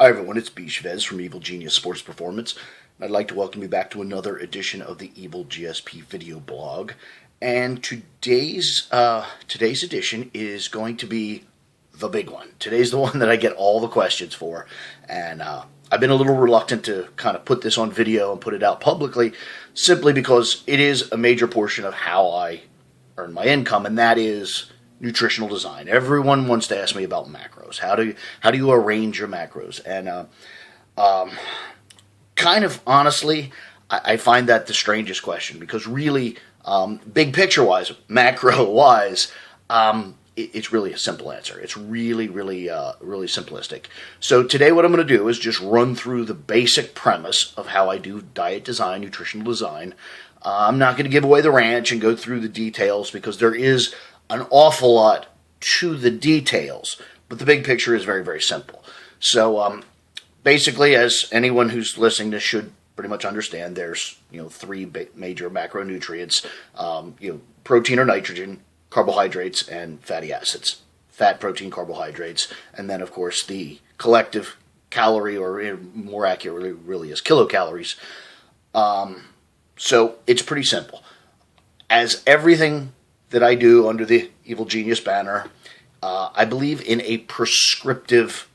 Hi everyone, it's B.Chavez from EvilGenius Sports Performance. I'd like to welcome you back to another edition of the EvilGSP Video Blog. And today's edition is going to be the big one. Today's the one that I get all the questions for. And I've been a little reluctant to kind of put this on video and put it out publicly, simply because it is a major portion of how I earn my income, and that is nutritional design. Everyone wants to ask me about macros. How do you arrange your macros? And kind of honestly, I find that the strangest question, because really, big picture wise, macro wise, it's really a simple answer. It's really simplistic. So today what I'm going to do is just run through the basic premise of how I do diet design, nutritional design. I'm not going to give away the ranch and go through the details, because there is an awful lot to the details, but the big picture is very simple. So basically, as anyone who's listening to this should pretty much understand, there's three major macronutrients: protein or nitrogen, carbohydrates, and fatty acids. Fat, protein, carbohydrates, and then of course the collective calorie, or more accurately really is kilocalories. So it's pretty simple. As everything that I do under the Evil Genius banner, I believe in a prescriptive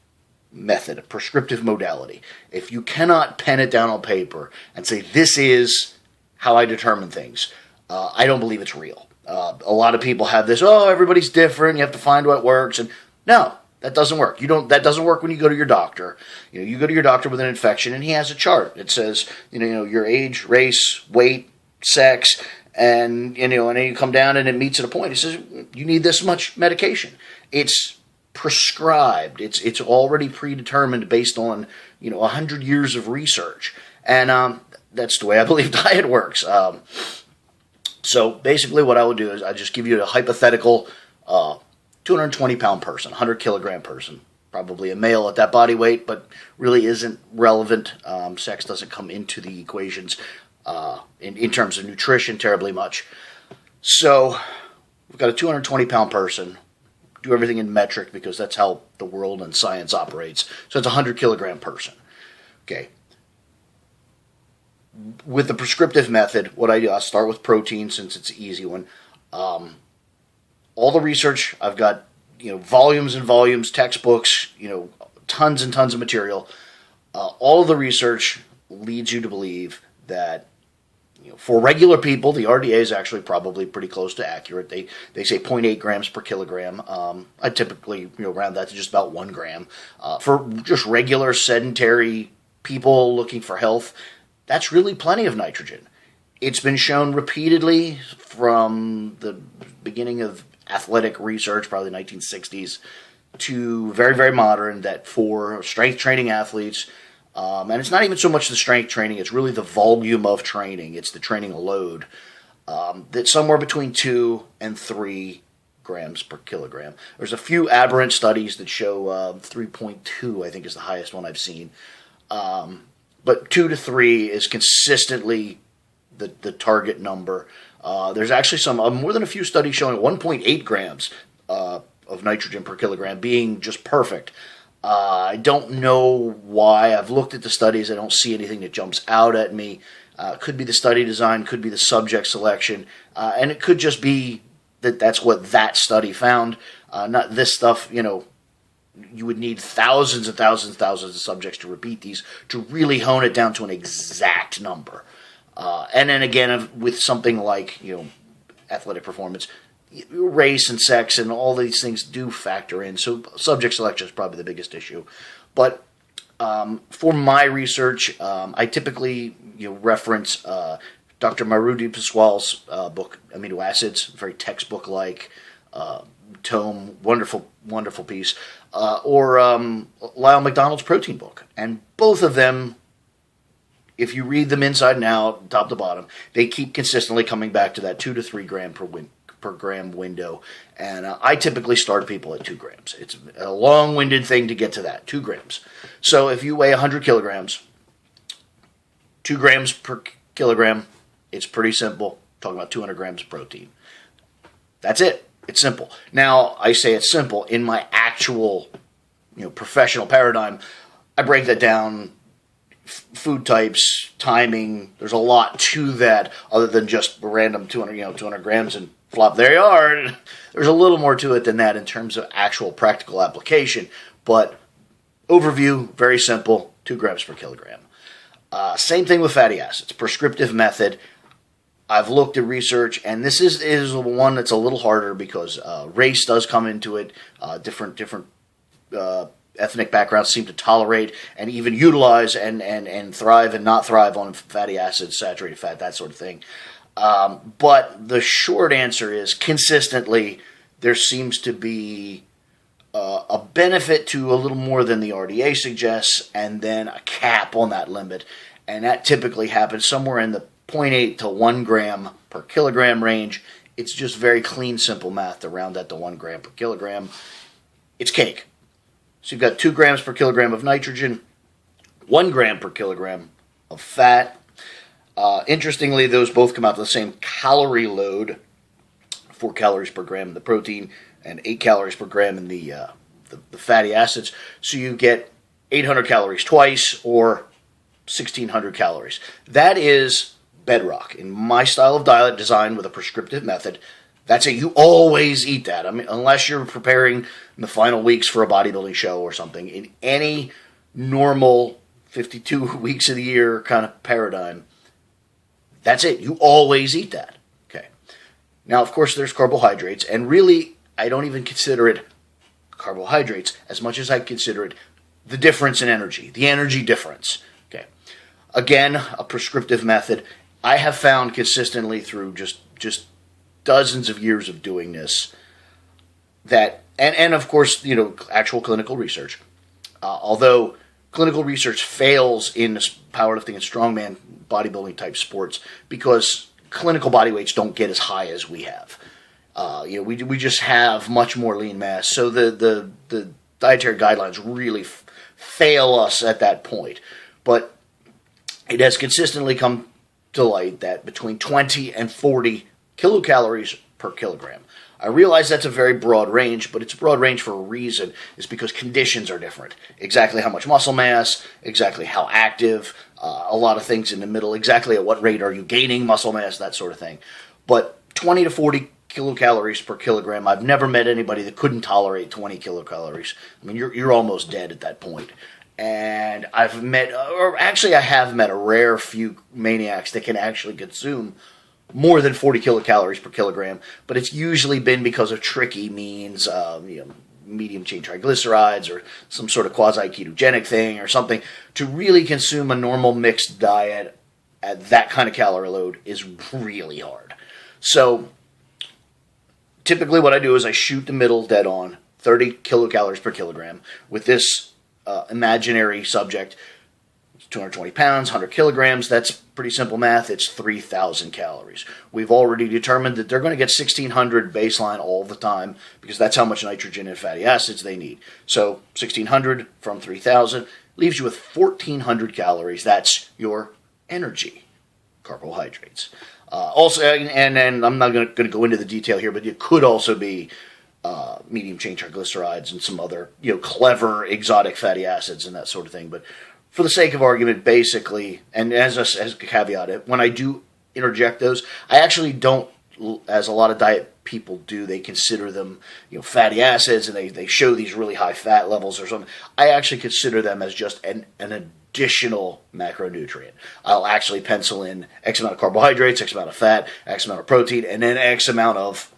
method, a prescriptive modality. If you cannot pen it down on paper and say, this is how I determine things, I don't believe it's real. A lot of people have this, everybody's different, you have to find what works, and no, that doesn't work. That doesn't work when you go to your doctor. You go to your doctor with an infection, and he has a chart. It says, your age, race, weight, sex, and then you come down and it meets at a point. It says you need this much medication. It's prescribed. It's already predetermined based on 100 years of research, and that's the way I believe diet works. So basically, what I would do is I just give you a hypothetical 220-pound person, 100-kilogram person, probably a male at that body weight, but really isn't relevant. Sex doesn't come into the equations in terms of nutrition terribly much. So we've got a 220-pound person. Do everything in metric, because that's how the world and science operates. So it's a 100-kilogram person. Okay. With the prescriptive method, what I do, I'll start with protein, since it's an easy one. All the research, I've got volumes and volumes, textbooks, tons and tons of material. All of the research leads you to believe that for regular people, the RDA is actually probably pretty close to accurate. They say 0.8 grams per kilogram. I typically round that to just about 1 gram. For just regular sedentary people looking for health, that's really plenty of nitrogen. It's been shown repeatedly from the beginning of athletic research, probably the 1960s, to very modern, that for strength training athletes, and it's not even so much the strength training, it's really the volume of training, it's the training load, that's somewhere between 2 and 3 grams per kilogram. There's a few aberrant studies that show 3.2, I think, is the highest one I've seen. But 2 to 3 is consistently the target number. There's actually more than a few studies showing 1.8 grams of nitrogen per kilogram being just perfect. I don't know why. I've looked at the studies. I don't see anything that jumps out at me. Could be the study design, could be the subject selection, and it could just be that's what that study found. Not this stuff, you would need thousands and thousands of subjects to repeat these to really hone it down to an exact number. And then again, with something like, athletic performance, race and sex and all these things do factor in. So subject selection is probably the biggest issue. But for my research, I typically reference Dr. Marudi Pasquale's book, Amino Acids, very textbook-like tome, wonderful piece, or Lyle McDonald's protein book. And both of them, if you read them inside and out, top to bottom, they keep consistently coming back to that 2 to 3 gram per gram window. And I typically start people at 2 grams. It's a long-winded thing to get to that, 2 grams. So if you weigh 100 kilograms, 2 grams per kilogram, it's pretty simple. Talking about 200 grams of protein. That's it. It's simple. Now, I say it's simple. In my actual professional paradigm, I break that down, food types, timing. There's a lot to that other than just random 200 grams and flop. There you are. There's a little more to it than that in terms of actual practical application. But overview, very simple, 2 grams per kilogram. Same thing with fatty acids, prescriptive method. I've looked at research, and this is one that's a little harder because race does come into it. Different ethnic backgrounds seem to tolerate and even utilize and thrive and not thrive on fatty acids, saturated fat, that sort of thing. But the short answer is consistently there seems to be a benefit to a little more than the RDA suggests, and then a cap on that limit. And that typically happens somewhere in the 0.8 to 1 gram per kilogram range. It's just very clean, simple math to round that to 1 gram per kilogram. It's cake. So you've got 2 grams per kilogram of nitrogen, 1 gram per kilogram of fat. Interestingly, those both come out to the same calorie load, 4 calories per gram in the protein and 8 calories per gram in the fatty acids. So you get 800 calories twice, or 1,600 calories. That is bedrock. In my style of diet designed with a prescriptive method, that's it. You always eat that. I mean, unless you're preparing in the final weeks for a bodybuilding show or something. In any normal 52 weeks of the year kind of paradigm, that's it. You always eat that. Okay. Now, of course, there's carbohydrates, and really, I don't even consider it carbohydrates as much as I consider it the difference in energy, the energy difference. Okay. Again, a prescriptive method. I have found consistently through just dozens of years of doing this that, and of course, actual clinical research, although clinical research fails in powerlifting and strongman bodybuilding type sports because clinical body weights don't get as high as we have. We just have much more lean mass, so the dietary guidelines really fail us at that point. But it has consistently come to light that between 20 and 40 kilocalories per kilogram. I realize that's a very broad range, but it's a broad range for a reason. It's because conditions are different. Exactly how much muscle mass, exactly how active, a lot of things in the middle, exactly at what rate are you gaining muscle mass, that sort of thing. But 20 to 40 kilocalories per kilogram, I've never met anybody that couldn't tolerate 20 kilocalories. I mean, you're almost dead at that point. And I have met a rare few maniacs that can actually consume more than 40 kilocalories per kilogram, but it's usually been because of tricky means, medium chain triglycerides or some sort of quasi-ketogenic thing or something. To really consume a normal mixed diet at that kind of calorie load is really hard. So typically what I do is I shoot the middle dead on, 30 kilocalories per kilogram, with this imaginary subject. 220 pounds, 100 kilograms, that's pretty simple math. It's 3,000 calories. We've already determined that they're going to get 1,600 baseline all the time because that's how much nitrogen and fatty acids they need. So 1,600 from 3,000 leaves you with 1,400 calories. That's your energy, carbohydrates. Also, and I'm not going to go into the detail here, but it could also be medium chain triglycerides and some other clever exotic fatty acids and that sort of thing. But for the sake of argument, basically, and as a caveat, when I do interject those, I actually don't, as a lot of diet people do, they consider them fatty acids and they show these really high fat levels or something. I actually consider them as just an additional macronutrient. I'll actually pencil in X amount of carbohydrates, X amount of fat, X amount of protein, and then X amount of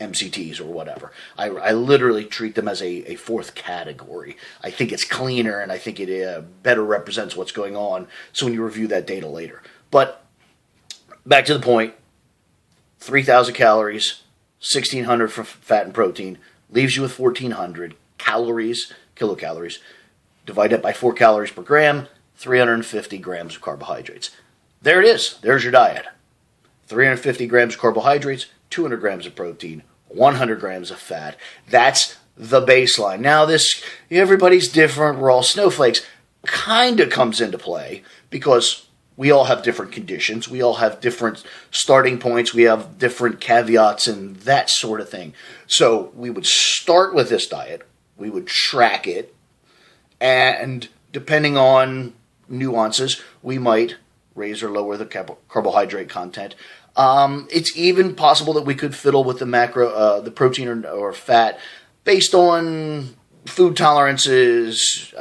MCTs or whatever. I literally treat them as a fourth category. I think it's cleaner and I think it better represents what's going on, so when you review that data later. But back to the point, 3,000 calories, 1,600 for fat and protein, leaves you with 1,400 kilocalories. Divide that by 4 calories per gram, 350 grams of carbohydrates. There it is. There's your diet. 350 grams of carbohydrates, 200 grams of protein, 100 grams of fat. That's the baseline. Now everybody's different. We're all snowflakes. Kind of comes into play because we all have different conditions. We all have different starting points. We have different caveats and that sort of thing. So we would start with this diet. We would track it. And depending on nuances, we might raise or lower the carbohydrate content. It's even possible that we could fiddle with the protein or fat based on food tolerances,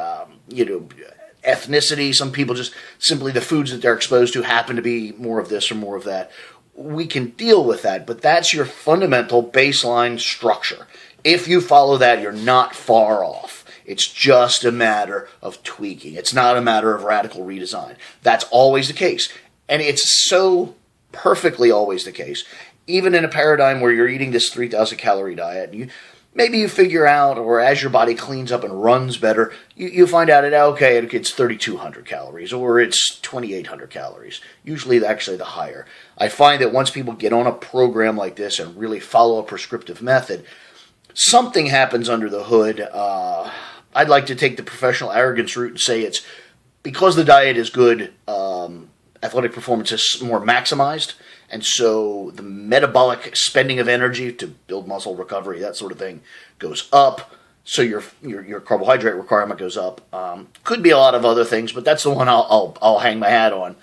ethnicity. Some people just simply the foods that they're exposed to happen to be more of this or more of that. We can deal with that, but that's your fundamental baseline structure. If you follow that, you're not far off. It's just a matter of tweaking. It's not a matter of radical redesign. That's always the case. And it's so perfectly always the case. Even in a paradigm where you're eating this 3,000 calorie diet, maybe you figure out, or as your body cleans up and runs better, you find out it's 3,200 calories or it's 2,800 calories. Usually actually the higher. I find that once people get on a program like this and really follow a prescriptive method, something happens under the hood. I'd like to take the professional arrogance route and say it's because the diet is good, athletic performance is more maximized, and so the metabolic spending of energy to build muscle recovery, that sort of thing, goes up. So your carbohydrate requirement goes up. Could be a lot of other things, but that's the one I'll hang my hat on.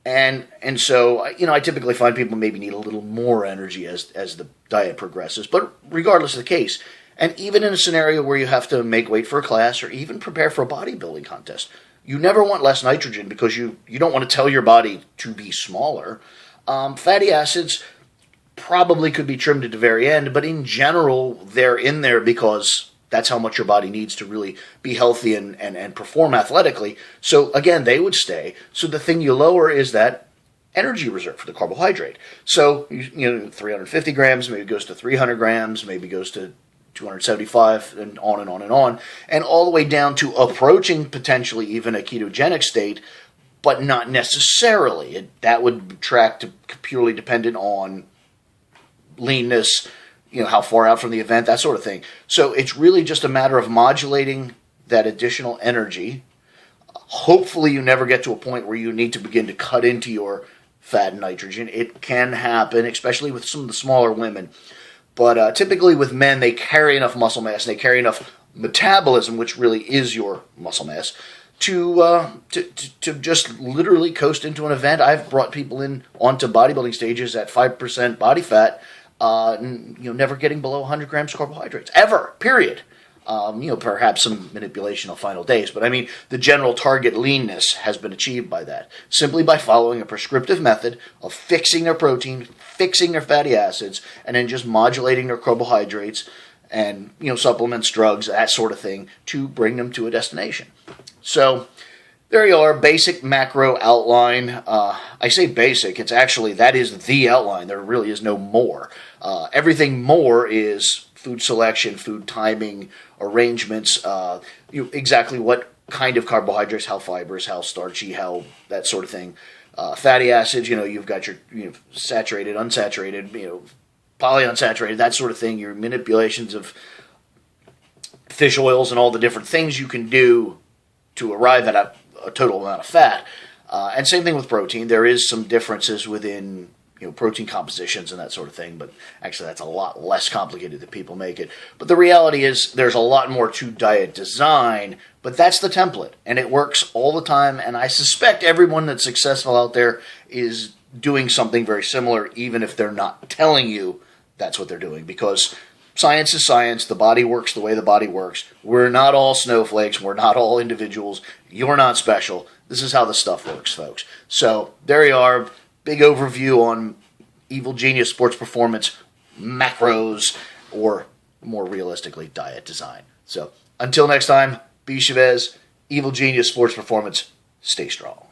And so I typically find people maybe need a little more energy as the diet progresses. But regardless of the case, and even in a scenario where you have to make weight for a class or even prepare for a bodybuilding contest, you never want less nitrogen because you don't want to tell your body to be smaller. Fatty acids probably could be trimmed at the very end, but in general, they're in there because that's how much your body needs to really be healthy and perform athletically. So again, they would stay. So the thing you lower is that energy reserve for the carbohydrate. So 350 grams, maybe goes to 300 grams, maybe goes to 275, and on and on and on, and all the way down to approaching potentially even a ketogenic state, but not necessarily. That would track to purely dependent on leanness, how far out from the event, that sort of thing. So it's really just a matter of modulating that additional energy. Hopefully you never get to a point where you need to begin to cut into your fat and nitrogen. It can happen, especially with some of the smaller women. But typically with men, they carry enough muscle mass, and they carry enough metabolism, which really is your muscle mass, to just literally coast into an event. I've brought people in onto bodybuilding stages at 5% body fat, never getting below 100 grams of carbohydrates, ever, period. Perhaps some manipulation on final days, but I mean, the general target leanness has been achieved by that, simply by following a prescriptive method of fixing their protein, fixing their fatty acids, and then just modulating their carbohydrates and, supplements, drugs, that sort of thing, to bring them to a destination. So there you are, basic macro outline. I say basic, it's actually, that is the outline. There really is no more. Everything more is food selection, food timing, arrangements, exactly what kind of carbohydrates, how fibrous, how starchy, how that sort of thing. Fatty acids, you've got your saturated, unsaturated, polyunsaturated, that sort of thing, your manipulations of fish oils and all the different things you can do to arrive at a total amount of fat. And same thing with protein. There is some differences within protein compositions and that sort of thing, but actually that's a lot less complicated than people make it. But the reality is there's a lot more to diet design, but that's the template, and it works all the time, and I suspect everyone that's successful out there is doing something very similar, even if they're not telling you that's what they're doing, because science is science. The body works the way the body works. We're not all snowflakes. We're not all individuals. You're not special. This is how the stuff works, folks. So there you are. Big overview on Evil Genius Sports Performance macros, or more realistically, diet design. So until next time, B.Chavez, Evil Genius Sports Performance, stay strong.